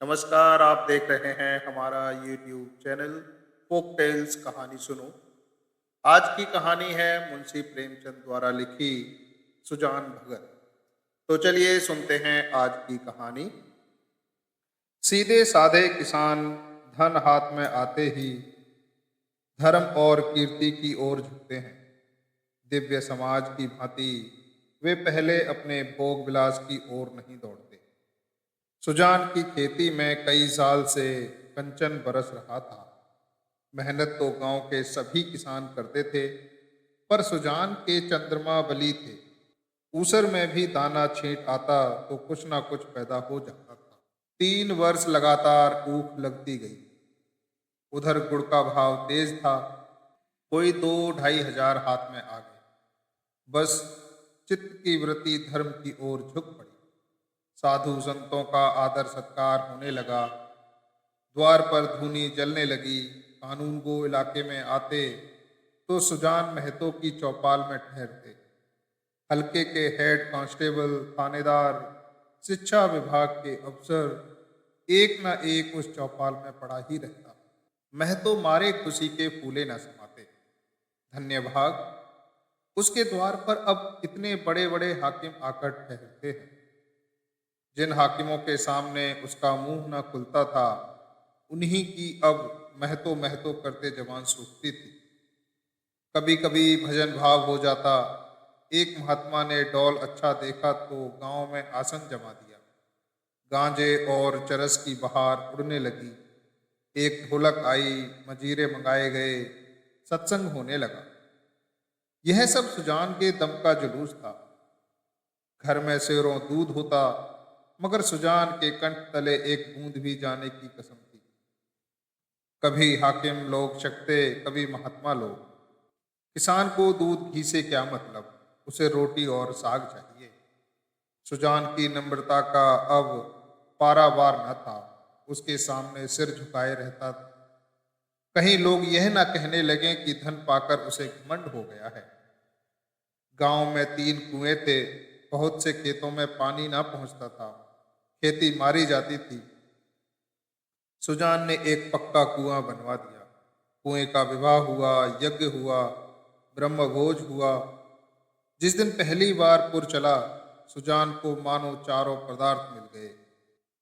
नमस्कार, आप देख रहे हैं हमारा यूट्यूब चैनल फोक टेल्स कहानी सुनो। आज की कहानी है मुंशी प्रेमचंद द्वारा लिखी सुजान भगत। तो चलिए सुनते हैं आज की कहानी। सीधे साधे किसान धन हाथ में आते ही धर्म और कीर्ति की ओर झुकते हैं। दिव्य समाज की भांति वे पहले अपने भोग विलास की ओर नहीं दौड़ते। सुजान की खेती में कई साल से कंचन बरस रहा था। मेहनत तो गांव के सभी किसान करते थे, पर सुजान के चंद्रमा बली थे। ऊसर में भी दाना छींट आता तो कुछ ना कुछ पैदा हो जाता था। 3 वर्ष लगातार ऊख लगती गई। उधर गुड़ का भाव तेज था। कोई 2-2.5 हजार हाथ में आ गए। बस चित्त की वृत्ति धर्म की ओर झुक पड़ी। साधु संतों का आदर सत्कार होने लगा। द्वार पर धूनी जलने लगी। कानून गो इलाके में आते तो सुजान महतो की चौपाल में ठहरते। हल्के के हेड कांस्टेबल, थानेदार, शिक्षा विभाग के अफसर एक न एक उस चौपाल में पड़ा ही रहता। महतो मारे खुशी के फूले न समाते। धन्य भाग, उसके द्वार पर अब इतने बड़े बड़े हाकिम आकर ठहरते हैं। जिन हाकिमों के सामने उसका मुंह न खुलता था, उन्हीं की अब महतो महतो करते जबान सूखती थी। कभी कभी भजन भाव हो जाता। एक महात्मा ने डौल अच्छा देखा तो गांव में आसन जमा दिया। गांजे और चरस की बहार उड़ने लगी। एक ढोलक आई, मजीरे मंगाए गए, सत्संग होने लगा। यह सब सुजान के दम का जुलूस था। घर में सेरों दूध होता, मगर सुजान के कंठ तले एक बूंद भी जाने की कसम थी। कभी हाकिम लोग शकते, कभी महात्मा लोग। किसान को दूध घी से क्या मतलब, उसे रोटी और साग चाहिए। सुजान की नम्रता का अब पारावार न था। उसके सामने सिर झुकाए रहता। कहीं लोग यह ना कहने लगे कि धन पाकर उसे घमंड हो गया है। गांव में 3 कुएं थे। बहुत से खेतों में पानी ना पहुंचता था। खेती मारी जाती थी। सुजान ने एक पक्का कुआं बनवा दिया। कुएं का विवाह हुआ, यज्ञ हुआ, ब्रह्मभोज हुआ। जिस दिन पहली बार पुर चला, सुजान को मानो चारों पदार्थ मिल गए।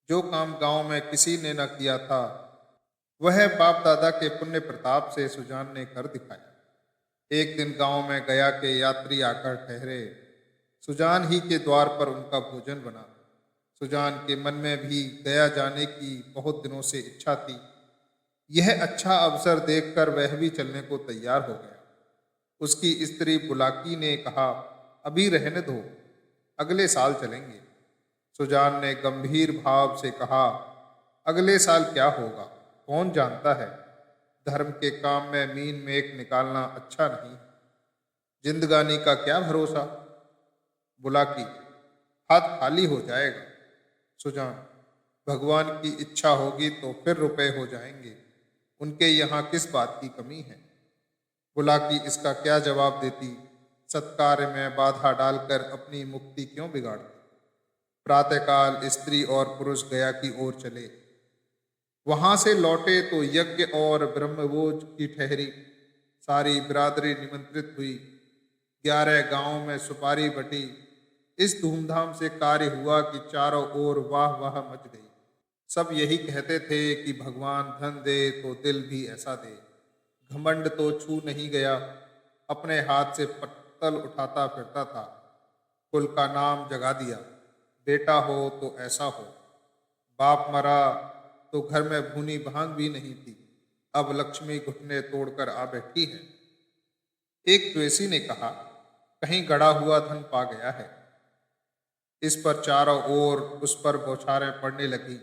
जो काम गांव में किसी ने न किया था, वह बाप दादा के पुण्य प्रताप से सुजान ने कर दिखाया। एक दिन गांव में गया के यात्री आकर ठहरे। सुजान ही के द्वार पर उनका भोजन बना। सुजान के मन में भी गया जाने की बहुत दिनों से इच्छा थी। यह अच्छा अवसर देखकर वह भी चलने को तैयार हो गया। उसकी स्त्री बुलाकी ने कहा, अभी रहने दो, अगले साल चलेंगे। सुजान ने गंभीर भाव से कहा, अगले साल क्या होगा, कौन जानता है। धर्म के काम में मीन मेख निकालना अच्छा नहीं। जिंदगानी का क्या भरोसा। बुलाकी, हाथ खाली हो जाएगा। सुजान, भगवान की इच्छा होगी तो फिर रुपए हो जाएंगे। उनके यहाँ किस बात की कमी है। बुलाकी इसका क्या जवाब देती। सत्कार्य में बाधा डालकर अपनी मुक्ति क्यों बिगाड़ती। प्रातःकाल स्त्री और पुरुष गया की ओर चले। वहां से लौटे तो यज्ञ और ब्रह्मभोज की ठहरी। सारी बिरादरी निमंत्रित हुई। 11 गांवों में सुपारी बटी। इस धूमधाम से कार्य हुआ कि चारों ओर वाह वाह मच गई। सब यही कहते थे कि भगवान धन दे तो दिल भी ऐसा दे। घमंड तो छू नहीं गया। अपने हाथ से पत्तल उठाता फिरता था। कुल का नाम जगा दिया। बेटा हो तो ऐसा हो। बाप मरा तो घर में भूनी भांग भी नहीं थी। अब लक्ष्मी घुटने तोड़कर आ बैठी है। एक द्वेषी ने कहा, कहीं गड़ा हुआ धन पा गया है। इस पर चारों ओर उस पर बौछारें पड़ने लगी।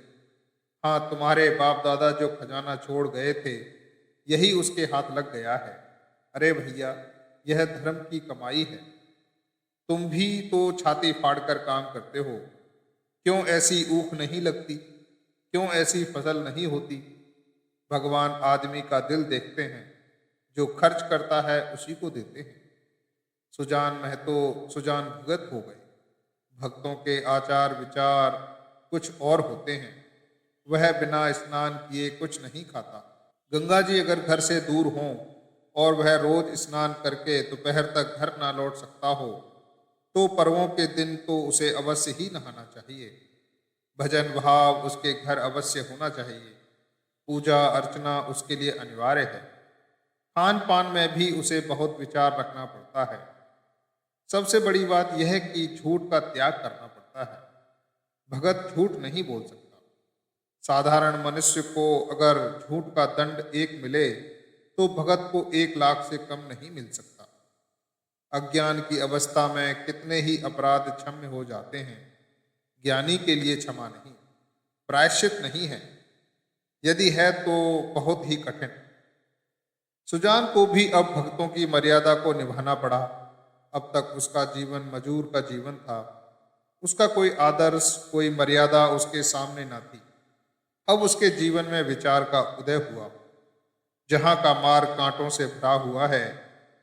हाँ, तुम्हारे बाप दादा जो खजाना छोड़ गए थे, यही उसके हाथ लग गया है। अरे भैया, यह धर्म की कमाई है। तुम भी तो छाती फाड़कर काम करते हो। क्यों ऐसी ऊख नहीं लगती, क्यों ऐसी फसल नहीं होती। भगवान आदमी का दिल देखते हैं। जो खर्च करता है उसी को देते हैं। सुजान महतो सुजान भगत हो गए। भक्तों के आचार विचार कुछ और होते हैं। वह बिना स्नान किए कुछ नहीं खाता। गंगा जी अगर घर से दूर हों और वह रोज स्नान करके दोपहर तक घर ना लौट सकता हो, तो पर्वों के दिन तो उसे अवश्य ही नहाना चाहिए। भजन भाव उसके घर अवश्य होना चाहिए। पूजा अर्चना उसके लिए अनिवार्य है। खान पान में भी उसे बहुत विचार रखना पड़ता है। सबसे बड़ी बात यह है कि झूठ का त्याग करना पड़ता है। भगत झूठ नहीं बोल सकता। साधारण मनुष्य को अगर झूठ का दंड एक मिले, तो भगत को 1 लाख से कम नहीं मिल सकता। अज्ञान की अवस्था में कितने ही अपराध क्षम्य हो जाते हैं। ज्ञानी के लिए क्षमा नहीं, प्रायश्चित नहीं है। यदि है तो बहुत ही कठिन। सुजान को भी अब भक्तों की मर्यादा को निभाना पड़ा। अब तक उसका जीवन मजूर का जीवन था। उसका कोई आदर्श, कोई मर्यादा उसके सामने न थी। अब उसके जीवन में विचार का उदय हुआ। जहाँ का मार्ग कांटों से भरा हुआ है,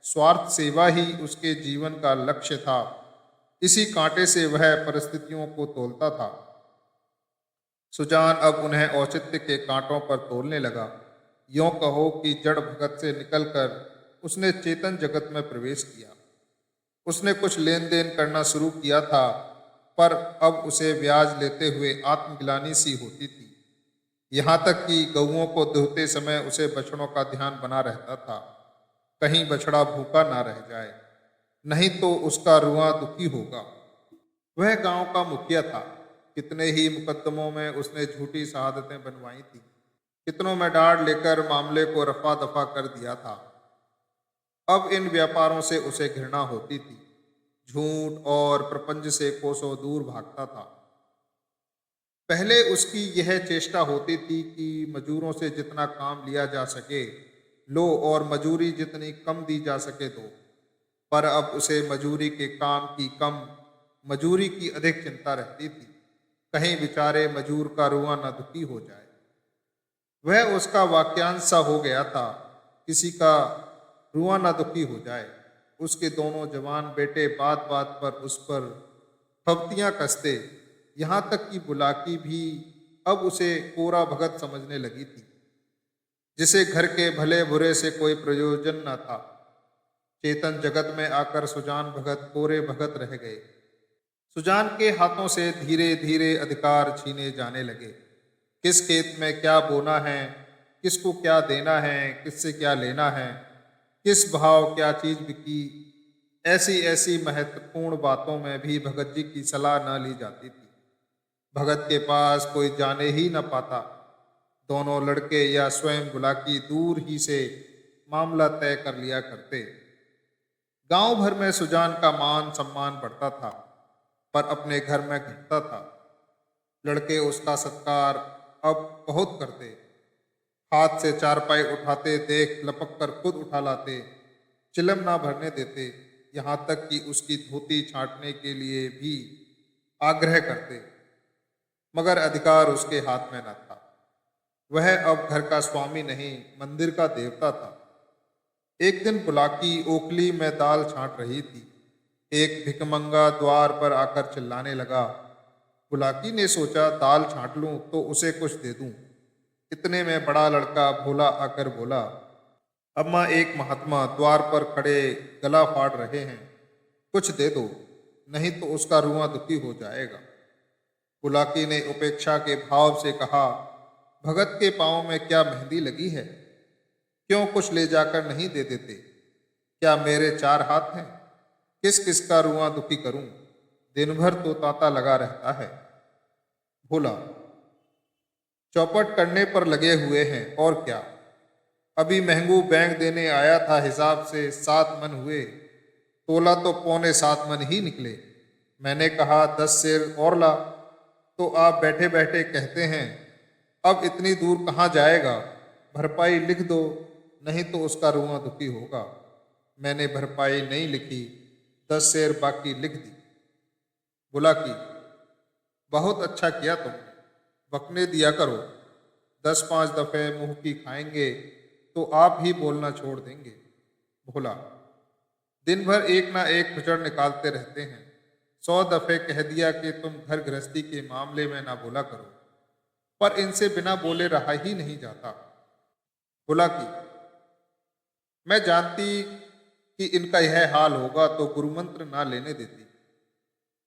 स्वार्थ सेवा ही उसके जीवन का लक्ष्य था। इसी कांटे से वह परिस्थितियों को तोलता था। सुजान अब उन्हें औचित्य के कांटों पर तोलने लगा। यों कहो कि जड़ भगत से निकलकर उसने चेतन जगत में प्रवेश किया। उसने कुछ लेन देन करना शुरू किया था, पर अब उसे ब्याज लेते हुए आत्मग्लानि सी होती थी। यहाँ तक कि गऊओं को दुहते समय उसे बछड़ों का ध्यान बना रहता था। कहीं बछड़ा भूखा ना रह जाए, नहीं तो उसका रुआं दुखी होगा। वह गांव का मुखिया था। कितने ही मुकदमों में उसने झूठी शहादतें बनवाई थी। कितनों में डांट लेकर मामले को रफा दफा कर दिया था। अब इन व्यापारों से उसे घृणा होती थी। झूठ और प्रपंच से कोसों दूर भागता था। पहले उसकी यह चेष्टा होती थी कि मजूरों से जितना काम लिया जा सके लो, और मजूरी जितनी कम दी जा सके दो। पर अब उसे मजूरी के काम की कम, मजूरी की अधिक चिंता रहती थी। कहीं बेचारे मजूर का रुआं न दुखी हो जाए। वह उसका वाक्यांश सा हो गया था, किसी का रुआं न दुखी हो जाए। उसके दोनों जवान बेटे बात बात पर उस पर फब्तियां कसते। यहाँ तक कि बुलाकी भी अब उसे कोरा भगत समझने लगी थी, जिसे घर के भले बुरे से कोई प्रयोजन न था। चेतन जगत में आकर सुजान भगत कोरे भगत रह गए। सुजान के हाथों से धीरे धीरे अधिकार छीने जाने लगे। किस खेत में क्या बोना है, किसको क्या देना है, किससे क्या लेना है, किस भाव क्या चीज बिकी, ऐसी ऐसी महत्वपूर्ण बातों में भी भगत जी की सलाह न ली जाती थी। भगत के पास कोई जाने ही न पाता। दोनों लड़के या स्वयं बुलाकी दूर ही से मामला तय कर लिया करते। गांव भर में सुजान का मान सम्मान बढ़ता था, पर अपने घर में घटता था। लड़के उसका सत्कार अब बहुत करते। हाथ से चारपाई उठाते देख लपक कर खुद उठा लाते। चिलम ना भरने देते। यहाँ तक कि उसकी धोती छांटने के लिए भी आग्रह करते। मगर अधिकार उसके हाथ में न था। वह अब घर का स्वामी नहीं, मंदिर का देवता था। एक दिन बुलाकी ओखली में दाल छांट रही थी। एक भिकमंगा द्वार पर आकर चिल्लाने लगा। बुलाकी ने सोचा दाल छांट लूं तो उसे कुछ दे दूं। इतने में बड़ा लड़का भोला आकर बोला, अम्मा एक महात्मा द्वार पर खड़े गला फाड़ रहे हैं, कुछ दे दो, नहीं तो उसका रुआं दुखी हो जाएगा। बुलाकी ने उपेक्षा के भाव से कहा, भगत के पांव में क्या मेहंदी लगी है? क्यों कुछ ले जाकर नहीं दे देते? क्या मेरे 4 हाथ हैं? किस किस का रुआं दुखी करूं? दिन भर तो तांता लगा रहता है। भोला, चौपट करने पर लगे हुए हैं और क्या। अभी महंगू बैंक देने आया था, हिसाब से 7 मन हुए, तोला तो 6.25 मन ही निकले। मैंने कहा 10 सेर और ला, तो आप बैठे बैठे कहते हैं अब इतनी दूर कहाँ जाएगा, भरपाई लिख दो, नहीं तो उसका रुआं दुखी होगा। मैंने भरपाई नहीं लिखी, 10 सेर बाकी लिख दी। बोला कि बहुत अच्छा किया तुमने, बकने दिया करो। 10-5 दफे मुंह की खाएंगे तो आप ही बोलना छोड़ देंगे। भोला, दिन भर एक ना एक खुचड़ निकालते रहते हैं। 100 दफे कह दिया कि तुम घर गृहस्थी के मामले में ना बोला करो। पर इनसे बिना बोले रहा ही नहीं जाता। बुलाकी, मैं जानती कि इनका यह हाल होगा तो गुरुमंत्र ना लेने देती।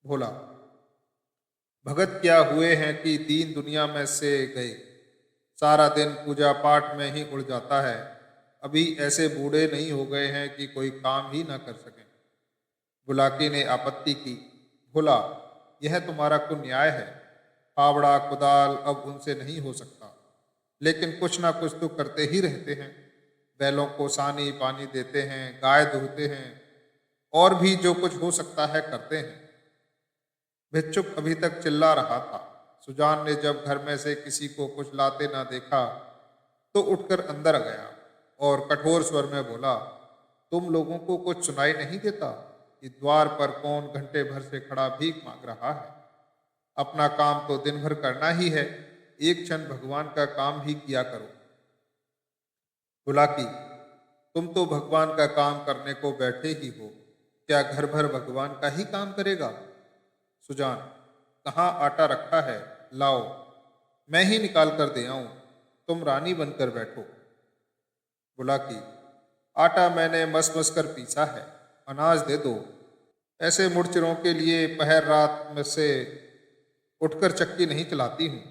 भोला, भगत क्या हुए हैं कि दीन दुनिया में से गए, सारा दिन पूजा पाठ में ही उड़ जाता है। अभी ऐसे बूढ़े नहीं हो गए हैं कि कोई काम ही ना कर सकें। बुलाकी ने आपत्ति की। भोला, यह तुम्हारा कुल न्याय है। फावड़ा कुदाल अब उनसे नहीं हो सकता, लेकिन कुछ ना कुछ तो करते ही रहते हैं। बैलों को सानी पानी देते हैं, गाय दूहते हैं, और भी जो कुछ हो सकता है करते हैं। भिक्षुक अभी तक चिल्ला रहा था। सुजान ने जब घर में से किसी को कुछ लाते ना देखा तो उठकर अंदर गया और कठोर स्वर में बोला, तुम लोगों को कुछ सुनाई नहीं देता कि द्वार पर कौन घंटे भर से खड़ा भीख मांग रहा है? अपना काम तो दिन भर करना ही है, एक क्षण भगवान का काम भी किया करो। बुलाकी, तुम तो भगवान का काम करने को बैठे ही हो, क्या घर भर भगवान का ही काम करेगा? सुजान, कहाँ आटा रखा है, लाओ, मैं ही निकाल कर दे आऊं, तुम रानी बनकर बैठो। बुलाकी, आटा मैंने मस मस कर पीसा है, अनाज दे दो। ऐसे मुड़चिरों के लिए पहर रात में से उठकर चक्की नहीं चलाती हूँ।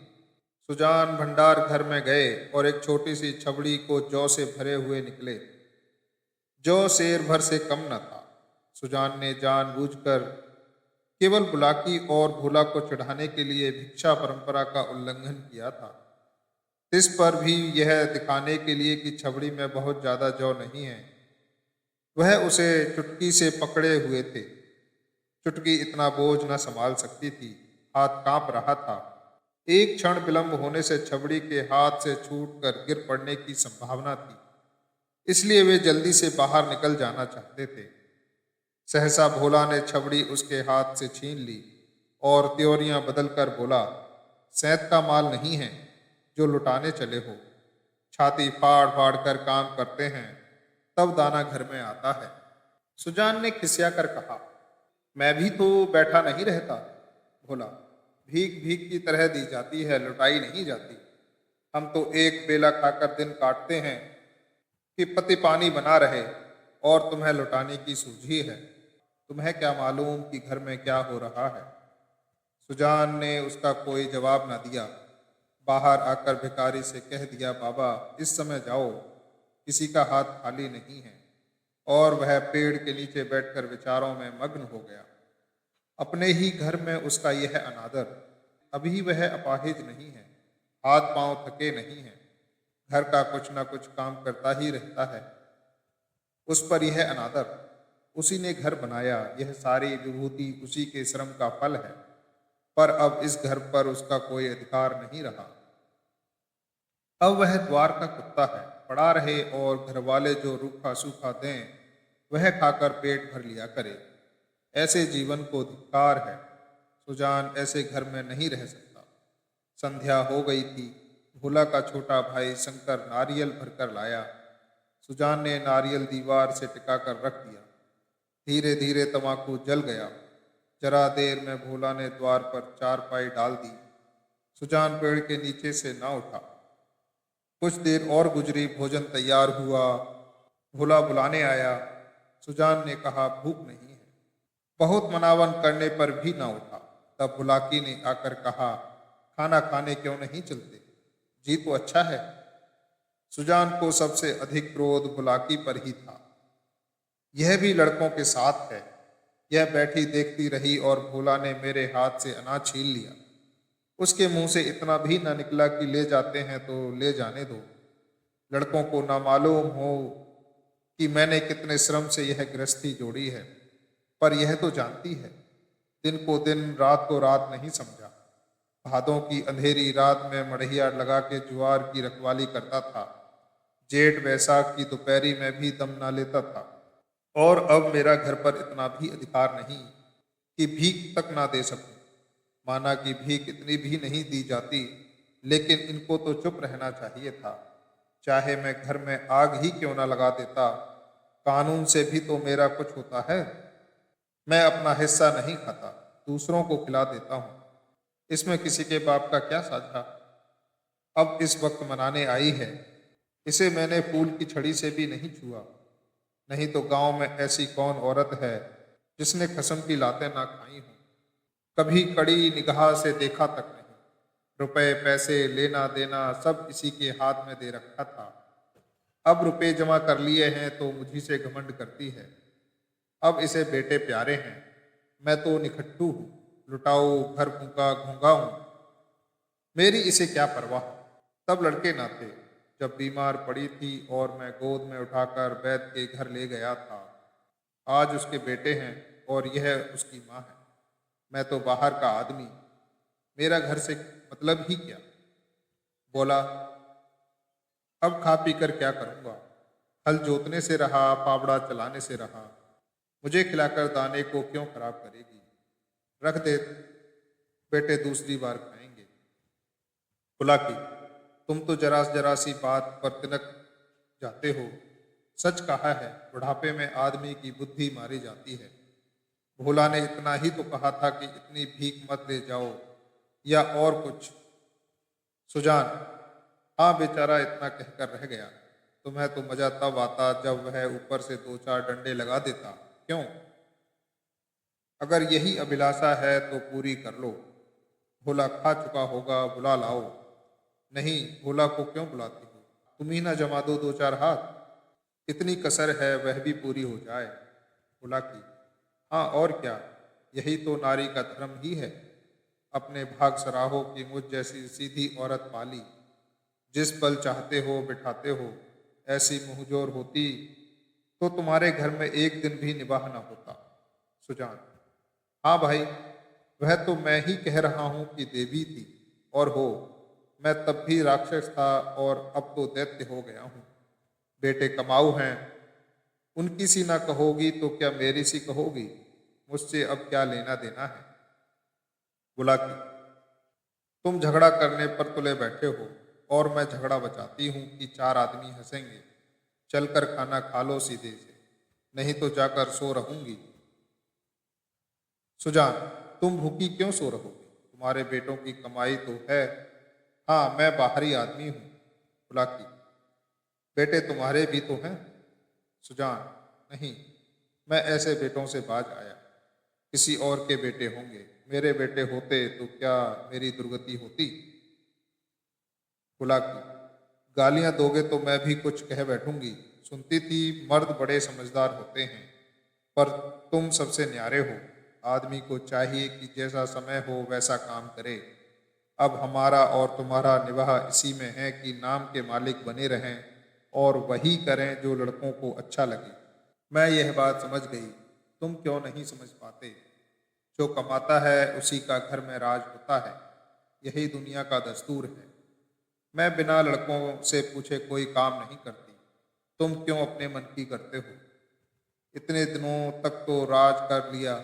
सुजान भंडार घर में गए और एक छोटी सी छबड़ी को जौ से भरे हुए निकले। जौ शेर भर से कम न था। सुजान ने जानबूझकर केवल बुलाकी और भोला को चढ़ाने के लिए भिक्षा परंपरा का उल्लंघन किया था। इस पर भी यह दिखाने के लिए कि छबड़ी में बहुत ज्यादा जौ नहीं है। वह उसे चुटकी से पकड़े हुए थे। चुटकी इतना बोझ न संभाल सकती थी, हाथ कांप रहा था। एक क्षण विलंब होने से छबड़ी के हाथ से छूटकर गिर पड़ने की संभावना थी, इसलिए वे जल्दी से बाहर निकल जाना चाहते थे। सहसा भोला ने छबड़ी उसके हाथ से छीन ली और त्योरियां बदलकर बोला, सैंत का माल नहीं है जो लुटाने चले हो। छाती फाड़ फाड़ कर काम करते हैं, तब दाना घर में आता है। सुजान ने खिसिया कर कहा, मैं भी तो बैठा नहीं रहता। भोला, भीख भीख की तरह दी जाती है, लुटाई नहीं जाती। हम तो एक बेला खाकर दिन काटते हैं कि पति पानी बना रहे, और तुम्हें लुटाने की सूझी है। तुम्हें क्या मालूम कि घर में क्या हो रहा है? सुजान ने उसका कोई जवाब न दिया। बाहर आकर भिखारी से कह दिया, बाबा इस समय जाओ, किसी का हाथ खाली नहीं है। और वह पेड़ के नीचे बैठकर विचारों में मग्न हो गया। अपने ही घर में उसका यह अनादर। अभी वह अपाहिज नहीं है, हाथ पांव थके नहीं हैं, घर का कुछ ना कुछ काम करता ही रहता है। उस पर यह अनादर। उसी ने घर बनाया, यह सारी विभूति उसी के श्रम का फल है। पर अब इस घर पर उसका कोई अधिकार नहीं रहा। अब वह द्वार का कुत्ता है, पड़ा रहे और घर वाले जो रूखा सूखा दें वह खाकर पेट भर लिया करे। ऐसे जीवन को धिक्कार है। सुजान ऐसे घर में नहीं रह सकता। संध्या हो गई थी। भोला का छोटा भाई शंकर नारियल भरकर लाया। सुजान ने नारियल दीवार से टिकाकर रख दिया। धीरे धीरे तम्बाकू जल गया। जरा देर में भोला ने द्वार पर चारपाई डाल दी। सुजान पेड़ के नीचे से ना उठा। कुछ देर और गुजरी, भोजन तैयार हुआ। भोला बुलाने आया। सुजान ने कहा, भूख नहीं है। बहुत मनावन करने पर भी ना उठा। तब बुलाकी ने आकर कहा, खाना खाने क्यों नहीं चलते? जी तो अच्छा है। सुजान को सबसे अधिक क्रोध बुलाकी पर ही था। यह भी लड़कों के साथ है। यह बैठी देखती रही और भोला ने मेरे हाथ से अनाज छीन लिया। उसके मुंह से इतना भी ना निकला कि ले जाते हैं तो ले जाने दो। लड़कों को ना मालूम हो कि मैंने कितने श्रम से यह गृहस्थी जोड़ी है, पर यह तो जानती है, दिन को दिन रात को रात नहीं समझा। भादों की अंधेरी रात में मढ़िया लगा के ज्वार की रखवाली करता था। जेठ बैसाख की दोपहरी में भी दम ना लेता था। और अब मेरा घर पर इतना भी अधिकार नहीं कि भीख तक ना दे सकूं। माना कि भीख इतनी भी नहीं दी जाती, लेकिन इनको तो चुप रहना चाहिए था। चाहे मैं घर में आग ही क्यों ना लगा देता, कानून से भी तो मेरा कुछ होता है। मैं अपना हिस्सा नहीं खाता, दूसरों को खिला देता हूँ। इसमें किसी के बाप का क्या साझा? अब इस वक्त मनाने आई है। इसे मैंने फूल की छड़ी से भी नहीं छुआ। नहीं तो गांव में ऐसी कौन औरत है जिसने कसम की लातें ना खाई हों। कभी कड़ी निगाह से देखा तक नहीं। रुपए पैसे लेना देना सब इसी के हाथ में दे रखा था। अब रुपए जमा कर लिए हैं तो मुझी से घमंड करती है। अब इसे बेटे प्यारे हैं। मैं तो निखट्टू हूँ, लुटाऊ, घर फूका घूंगा हूँ। मेरी इसे क्या परवाह। तब लड़के ना थे जब बीमार पड़ी थी और मैं गोद में उठाकर वैद्य के घर ले गया था। आज उसके बेटे हैं और यह उसकी माँ है। मैं तो बाहर का आदमी, मेरा घर से मतलब ही क्या। बोला, अब खा पी कर क्या करूँगा। हल जोतने से रहा, फावड़ा चलाने से रहा। मुझे खिलाकर दाने को क्यों खराब करेगी। रख दे, बेटे दूसरी बार खाएंगे। खुला की, तुम तो जरा सी बात पर तिनक जाते हो। सच कहा है, बुढ़ापे में आदमी की बुद्धि मारी जाती है। भोला ने इतना ही तो कहा था कि इतनी भीख मत ले जाओ, या और कुछ। सुजान, हाँ बेचारा इतना कहकर रह गया। तुम्हें तो मजा तब आता जब वह ऊपर से दो चार डंडे लगा देता। क्यों? अगर यही अभिलाषा है तो पूरी कर लो। भोला खा चुका होगा, बुला लाओ। नहीं, भोला को क्यों बुलाती हो? तुम ही ना जमा दो दो चार हाथ। इतनी कसर है, वह भी पूरी हो जाए। भोला की, हाँ और क्या, यही तो नारी का धर्म ही है। अपने भाग सराहो कि मुझ जैसी सीधी औरत पाली। जिस पल चाहते हो बिठाते हो। ऐसी मुंहजोर होती तो तुम्हारे घर में एक दिन भी निवाह न होता। सुजान, हाँ भाई, वह तो मैं ही कह रहा हूँ कि देवी थी और हो। मैं तब भी राक्षस था और अब तो दैत्य हो गया हूँ। बेटे कमाऊ हैं, उनकी सी ना कहोगी तो क्या मेरी सी कहोगी। मुझसे अब क्या लेना देना है। बुलाती, तुम झगड़ा करने पर तुले बैठे हो और मैं झगड़ा बचाती हूँ कि चार आदमी हंसेंगे। चलकर खाना खा लो सीधे से, नहीं तो जाकर सो रहूंगी। सुजान, तुम भूखी क्यों सो रहोगी? तुम्हारे बेटों की कमाई तो है। हाँ, मैं बाहरी आदमी हूँ। बुलाकी, बेटे तुम्हारे भी तो हैं। सुजान, नहीं, मैं ऐसे बेटों से बाज आया। किसी और के बेटे होंगे। मेरे बेटे होते तो क्या मेरी दुर्गति होती। बुलाकी, गालियां दोगे तो मैं भी कुछ कह बैठूंगी। सुनती थी मर्द बड़े समझदार होते हैं, पर तुम सबसे न्यारे हो। आदमी को चाहिए कि जैसा समय हो वैसा काम करे। अब हमारा और तुम्हारा निवाह इसी में है कि नाम के मालिक बने रहें और वही करें जो लड़कों को अच्छा लगे। मैं यह बात समझ गई, तुम क्यों नहीं समझ पाते। जो कमाता है उसी का घर में राज होता है। यही दुनिया का दस्तूर है। मैं बिना लड़कों से पूछे कोई काम नहीं करती। तुम क्यों अपने मन की करते हो। इतने दिनों तक तो राज कर लिया,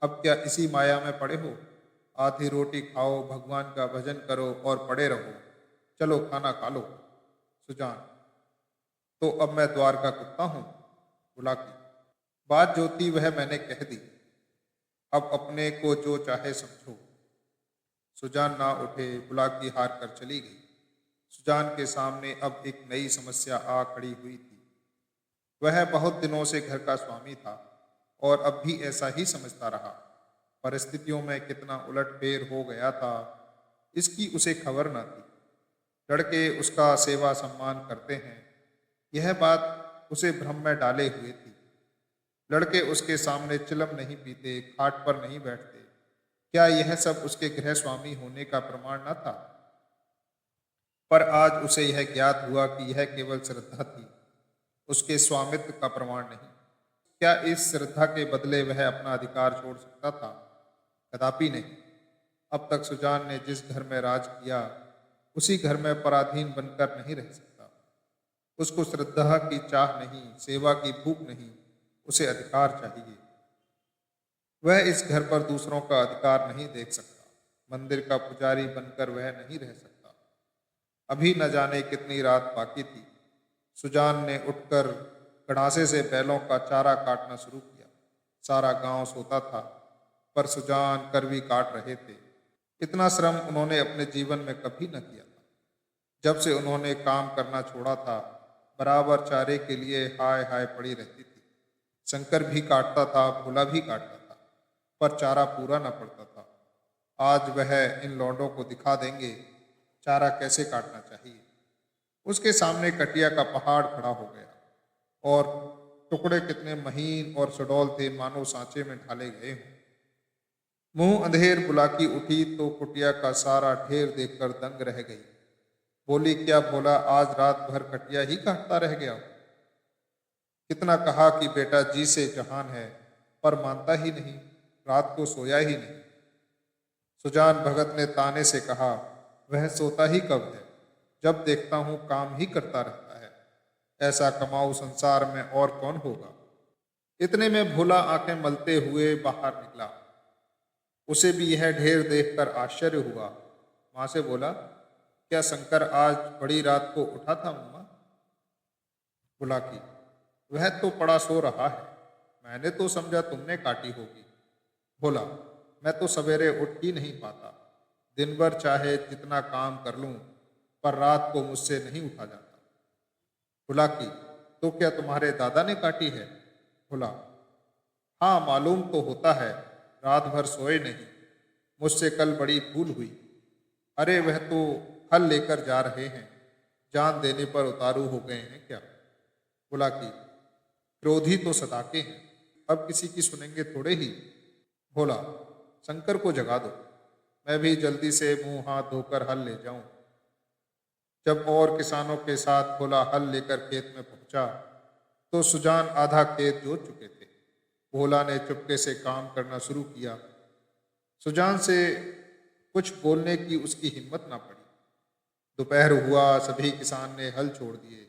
अब क्या इसी माया में पड़े हो। आधी रोटी खाओ, भगवान का भजन करो और पड़े रहो। चलो खाना खा लो। सुजान, तो अब मैं द्वार का कुत्ता हूँ। बुलाकी, बात जो थी वह मैंने कह दी। अब अपने को जो चाहे समझो। सुजान ना उठे, बुलाकी हार कर चली गई। सुजान के सामने अब एक नई समस्या आ खड़ी हुई थी। वह बहुत दिनों से घर का स्वामी था और अब भी ऐसा ही समझता रहा। परिस्थितियों में कितना उलटफेर हो गया था, इसकी उसे खबर न थी। लड़के उसका सेवा सम्मान करते हैं, यह बात उसे भ्रम में डाले हुए थी। लड़के उसके सामने चिलम नहीं पीते, खाट पर नहीं बैठते। क्या यह सब उसके गृह स्वामी होने का प्रमाण न था? पर आज उसे यह ज्ञात हुआ कि यह केवल श्रद्धा थी, उसके स्वामित्व का प्रमाण नहीं। क्या इस श्रद्धा के बदले वह अपना अधिकार छोड़ सकता था? कदापि नहीं। अब तक सुजान ने जिस घर में राज किया, उसी घर में पराधीन बनकर नहीं रह सकता। उसको श्रद्धा की चाह नहीं, सेवा की भूख नहीं, उसे अधिकार चाहिए। वह इस घर पर दूसरों का अधिकार नहीं देख सकता। मंदिर का पुजारी बनकर वह नहीं रह सकता। अभी न जाने कितनी रात बाकी थी। सुजान ने उठकर गड़ासे से बैलों का चारा काटना शुरू किया। सारा गांव सोता था, पर सुजान करवी काट रहे थे। इतना श्रम उन्होंने अपने जीवन में कभी न किया था। जब से उन्होंने काम करना छोड़ा था, बराबर चारे के लिए हाय हाय पड़ी रहती थी। शंकर भी काटता था, भोला भी काटता था, पर चारा पूरा न पड़ता था। आज वह इन लौंडों को दिखा देंगे चारा कैसे काटना चाहिए। उसके सामने कटिया का पहाड़ खड़ा हो गया और टुकड़े कितने महीन और सुडौल थे, मानो सांचे में ढाले गए हों। मुंह अंधेर बुलाकी उठी तो कुटिया का सारा ढेर देखकर दंग रह गई। बोली, क्या भोला आज रात भर कटिया ही काटता रह गया? कितना कहा कि बेटा जी से जहान है, पर मानता ही नहीं, रात को सोया ही नहीं। सुजान भगत ने ताने से कहा, वह सोता ही कब है, जब देखता हूं काम ही करता रहता है। ऐसा कमाऊ संसार में और कौन होगा। इतने में भोला आंखें मलते हुए बाहर निकला। उसे भी यह ढेर देखकर आश्चर्य हुआ। माँ से बोला, क्या शंकर आज बड़ी रात को उठा था मम्मा? बोला कि वह तो पड़ा सो रहा है, मैंने तो समझा तुमने काटी होगी। बोला, मैं तो सवेरे उठ ही नहीं पाता, दिन भर चाहे जितना काम कर लूं, पर रात को मुझसे नहीं उठा जाता। बोला कि तो क्या तुम्हारे दादा ने काटी है? बोला, हाँ मालूम तो होता है, रात भर सोए नहीं, मुझसे कल बड़ी भूल हुई। अरे वह तो हल लेकर जा रहे हैं, जान देने पर उतारू हो गए हैं क्या? बोला कि क्रोधी तो सदा के हैं, अब किसी की सुनेंगे थोड़े ही। बोला, शंकर को जगा दो, मैं भी जल्दी से मुंह हाथ धोकर हल ले जाऊं। जब और किसानों के साथ भोला हल लेकर खेत में पहुंचा तो सुजान आधा खेत जोत चुके थे। भोला ने चुपके से काम करना शुरू किया। सुजान से कुछ बोलने की उसकी हिम्मत ना पड़ी। दोपहर हुआ, सभी किसान ने हल छोड़ दिए,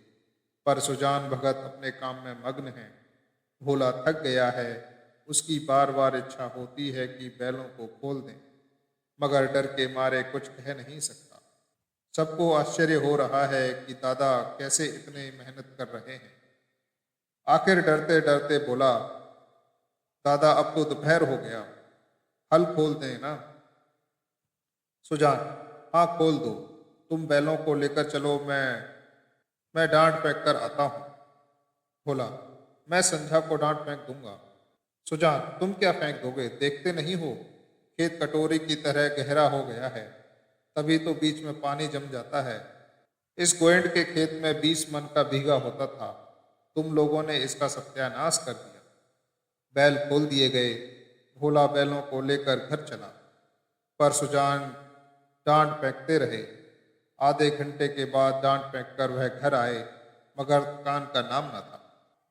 पर सुजान भगत अपने काम में मग्न है। भोला थक गया है, उसकी बार बार इच्छा होती है कि बैलों को खोल दें, मगर डर के मारे कुछ कह नहीं सकता। सबको आश्चर्य हो रहा है कि दादा कैसे इतने मेहनत कर रहे हैं। आखिर डरते डरते बोला, दादा अब तो दोपहर हो गया, हल खोल दें ना? सुजान, हाँ खोल दो, तुम बैलों को लेकर चलो, मैं डांट फेंक कर आता हूँ। बोला, मैं संध्या को डांट फेंक दूंगा। सुजान, तुम क्या फेंक दोगे, देखते नहीं हो खेत कटोरी की तरह गहरा हो गया है, तभी तो बीच में पानी जम जाता है। इस गोएंड के खेत में 20 मन का भीगा होता था, तुम लोगों ने इसका सत्यानाश कर दिया। बैल खोल दिए गए। भोला बैलों को लेकर घर चला, पर सुजान डांट फेंकते रहे। आधे घंटे के बाद डांट फेंक कर वह घर आए, मगर कान का नाम न था।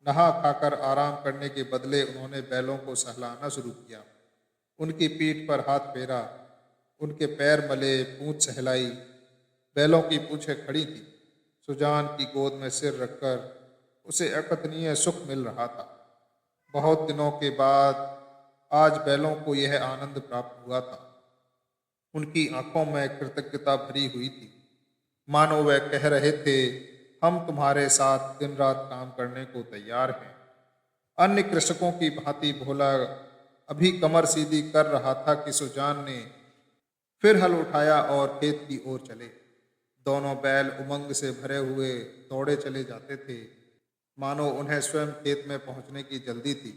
नहा खाकर आराम करने के बदले उन्होंने बैलों को सहलाना शुरू किया। उनकी पीठ पर हाथ फेरा, उनके पैर मले, पूंछ सहलाई। बैलों की पूंछें खड़ी थी। सुजान की गोद में सिर रखकर उसे अकथनीय सुख मिल रहा था। बहुत दिनों के बाद आज बैलों को यह आनंद प्राप्त हुआ था। उनकी आंखों में कृतज्ञता भरी हुई थी, मानो वह कह रहे थे, हम तुम्हारे साथ दिन रात काम करने को तैयार हैं। अन्य कृषकों की भांति भोला अभी कमर सीधी कर रहा था कि सुजान ने फिर हल उठाया और खेत की ओर चले। दोनों बैल उमंग से भरे हुए दौड़े चले जाते थे, मानो उन्हें स्वयं खेत में पहुंचने की जल्दी थी।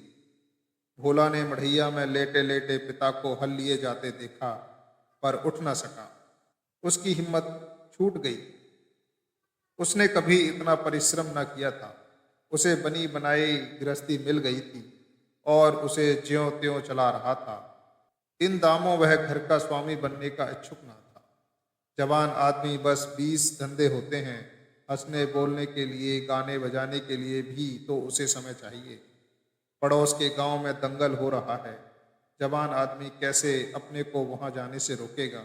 भोला ने मढ़ैया में लेटे लेटे पिता को हल लिए जाते देखा, पर उठ न सका। उसकी हिम्मत छूट गई। उसने कभी इतना परिश्रम न किया था। उसे बनी बनाई गृहस्थी मिल गई थी और उसे ज्यों त्यों चला रहा था। इन दामों वह घर का स्वामी बनने का इच्छुक न था। जवान आदमी बस 20 धंधे होते हैं, हंसने बोलने के लिए, गाने बजाने के लिए भी तो उसे समय चाहिए। पड़ोस के गांव में दंगल हो रहा है, जवान आदमी कैसे अपने को वहां जाने से रोकेगा?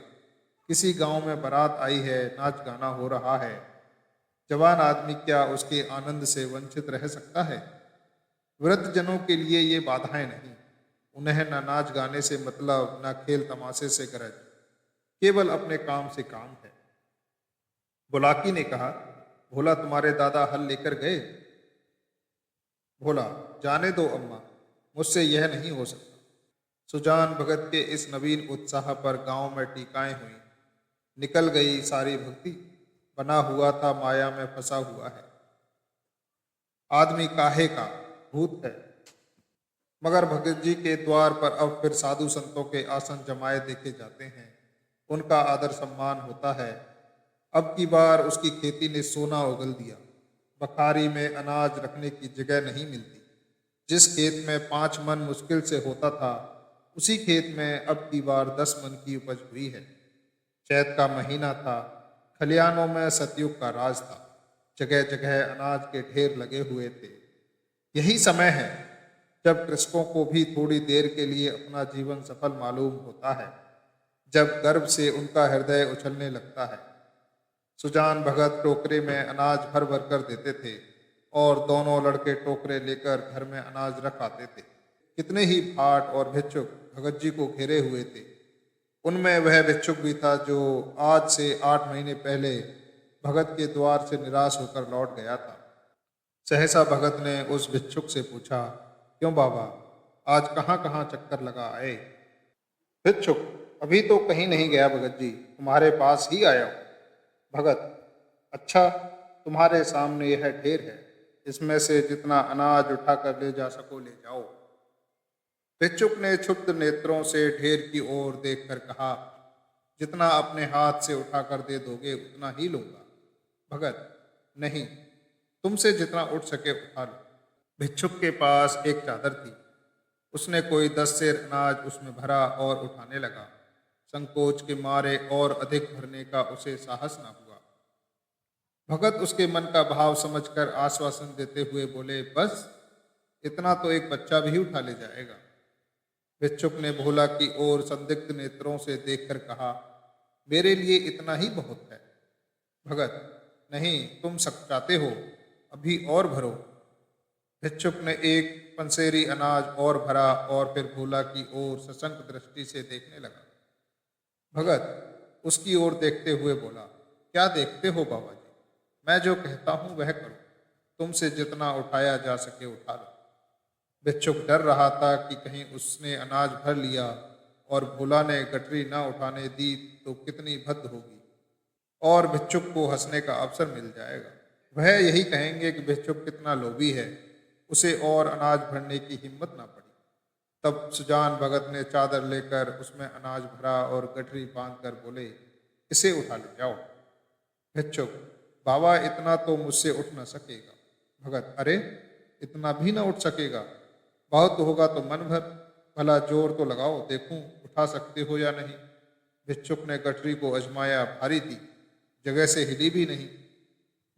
किसी गांव में बारात आई है, नाच गाना हो रहा है, जवान आदमी क्या उसके आनंद से वंचित रह सकता है? वृद्ध जनों के लिए ये बाधाएं नहीं। उन्हें न नाच गाने से मतलब, न खेल तमाशे से गरज, केवल अपने काम से काम है। बुलाकी ने कहा, भोला तुम्हारे दादा हल लेकर गए? भोला, जाने दो अम्मा, मुझसे यह नहीं हो सकता। सुजान भगत के इस नवीन उत्साह पर गांव में टीकाएं हुई। निकल गई सारी भक्ति, बना हुआ था माया में फंसा हुआ है। आदमी काहे का भूत है। मगर भगत जी के द्वार पर अब फिर साधु संतों के आसन जमाए देखे जाते हैं। उनका आदर सम्मान होता है। अब की बार उसकी खेती ने सोना उगल दिया। बखारी में अनाज रखने की जगह नहीं मिलती। जिस खेत में 5 मन मुश्किल से होता था, उसी खेत में अब की बार 10 मन की उपज हुई है। चैत का महीना था। खलियानों में सतयुग का राज था। जगह जगह अनाज के ढेर लगे हुए थे। यही समय है जब कृषकों को भी थोड़ी देर के लिए अपना जीवन सफल मालूम होता है, जब गर्व से उनका हृदय उछलने लगता है। सुजान भगत टोकरे में अनाज भर भर कर देते थे और दोनों लड़के टोकरे लेकर घर में अनाज रख आते थे। कितने ही भाट और भिक्षुक भगत जी को घेरे हुए थे। उनमें वह भिक्षुक भी था जो आज से 8 महीने पहले भगत के द्वार से निराश होकर लौट गया था। सहसा भगत ने उस भिक्षुक से पूछा, क्यों बाबा, आज कहाँ कहाँ चक्कर लगा आए। भिक्षुक, अभी तो कहीं नहीं गया भगत जी, तुम्हारे पास ही आया हूँ। भगत, अच्छा, तुम्हारे सामने यह ढेर है, इसमें से जितना अनाज उठा कर ले जा सको ले जाओ। भिक्षुक ने क्षुब्ध नेत्रों से ढेर की ओर देखकर कहा, जितना अपने हाथ से उठाकर दे दोगे उतना ही लूंगा। भगत, नहीं, तुमसे जितना उठ सके उठा लो। भिक्षुक के पास एक चादर थी। उसने कोई 10 सेर अनाज उसमें भरा और उठाने लगा। संकोच के मारे और अधिक भरने का उसे साहस न हुआ। भगत उसके मन का भाव समझकर आश्वासन देते हुए बोले, बस इतना तो एक बच्चा भी उठा ले जाएगा। भिक्षुक ने भोला की ओर संदिग्ध नेत्रों से देखकर कहा, मेरे लिए इतना ही बहुत है। भगत, नहीं, तुम सकचाते हो, अभी और भरो। भिक्षुक ने एक पंसेरी अनाज और भरा और फिर भोला की ओर सशंक दृष्टि से देखने लगा। भगत उसकी ओर देखते हुए बोला, क्या देखते हो बाबा जी, मैं जो कहता हूँ वह करो। तुमसे जितना उठाया जा सके उठा लो। भिक्षुक डर रहा था कि कहीं उसने अनाज भर लिया और भोला ने गठरी न उठाने दी तो कितनी भद्द होगी और भिक्षुक को हंसने का अवसर मिल जाएगा। वह यही कहेंगे कि भिक्षुक कितना लोभी है, उसे और अनाज भरने की हिम्मत ना पड़ी। तब सुजान भगत ने चादर लेकर उसमें अनाज भरा और गठरी बांधकर बोले, इसे उठा ले जाओ। भिक्षुक, बाबा इतना तो मुझसे उठ न सकेगा। भगत, अरे इतना भी ना उठ सकेगा, बहुत होगा तो मन भर, भला जोर तो लगाओ, देखूं उठा सकते हो या नहीं। भिक्षुक ने गठरी को आजमाया, भारी थी, जगह से हिली भी नहीं।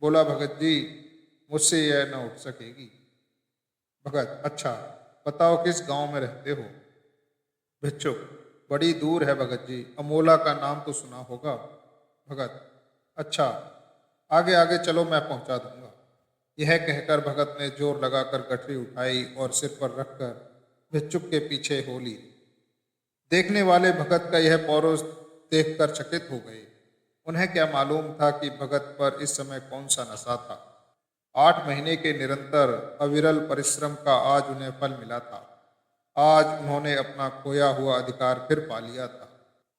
बोला, भगत जी मुझसे यह न उठ सकेगी। भगत, अच्छा बताओ किस गांव में रहते हो। भिक्षुक, बड़ी दूर है भगत जी, अमोला का नाम तो सुना होगा। भगत, अच्छा आगे आगे चलो, मैं पहुंचा दूंगा। यह कहकर भगत ने जोर लगाकर गठरी उठाई और सिर पर रखकर भिक्षुक के पीछे हो ली। देखने वाले भगत का यह पौरुष देखकर चकित हो गए। उन्हें क्या मालूम था कि भगत पर इस समय कौन सा नशा था। 8 महीने के निरंतर अविरल परिश्रम का आज उन्हें फल मिला था। आज उन्होंने अपना खोया हुआ अधिकार फिर पा लिया था।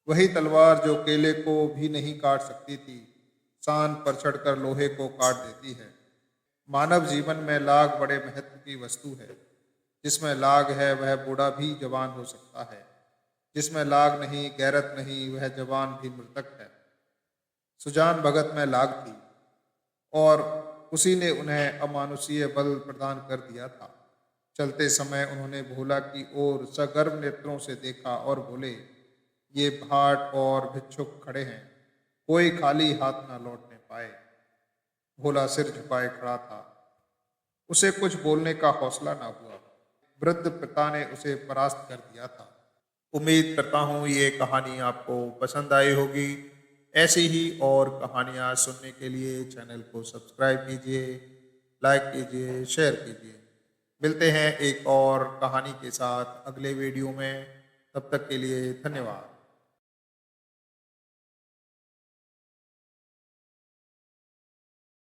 वही तलवार जो केले को भी नहीं काट सकती थी, शान पर चढ़कर लोहे को काट देती है। मानव जीवन में लाग बड़े महत्व की वस्तु है। जिसमें लाग है वह बूढ़ा भी जवान हो सकता है, जिसमें लाग नहीं, गैरत नहीं, वह जवान भी मृतक है। सुजान भगत में लाग थी और उसी ने उन्हें अमानुषीय बल प्रदान कर दिया था। चलते समय उन्होंने भोला की ओर सगर्व नेत्रों से देखा और बोले, ये भाट और भिक्षुक खड़े हैं, कोई खाली हाथ ना लौटने पाए। भोला सिर झुकाए खड़ा था। उसे कुछ बोलने का हौसला ना हुआ। वृद्ध पिता ने उसे परास्त कर दिया था। उम्मीद करता हूँ ये कहानी आपको पसंद आई होगी। ऐसी ही और कहानियाँ सुनने के लिए चैनल को सब्सक्राइब कीजिए, लाइक कीजिए, शेयर कीजिए। मिलते हैं एक और कहानी के साथ अगले वीडियो में। तब तक के लिए धन्यवाद।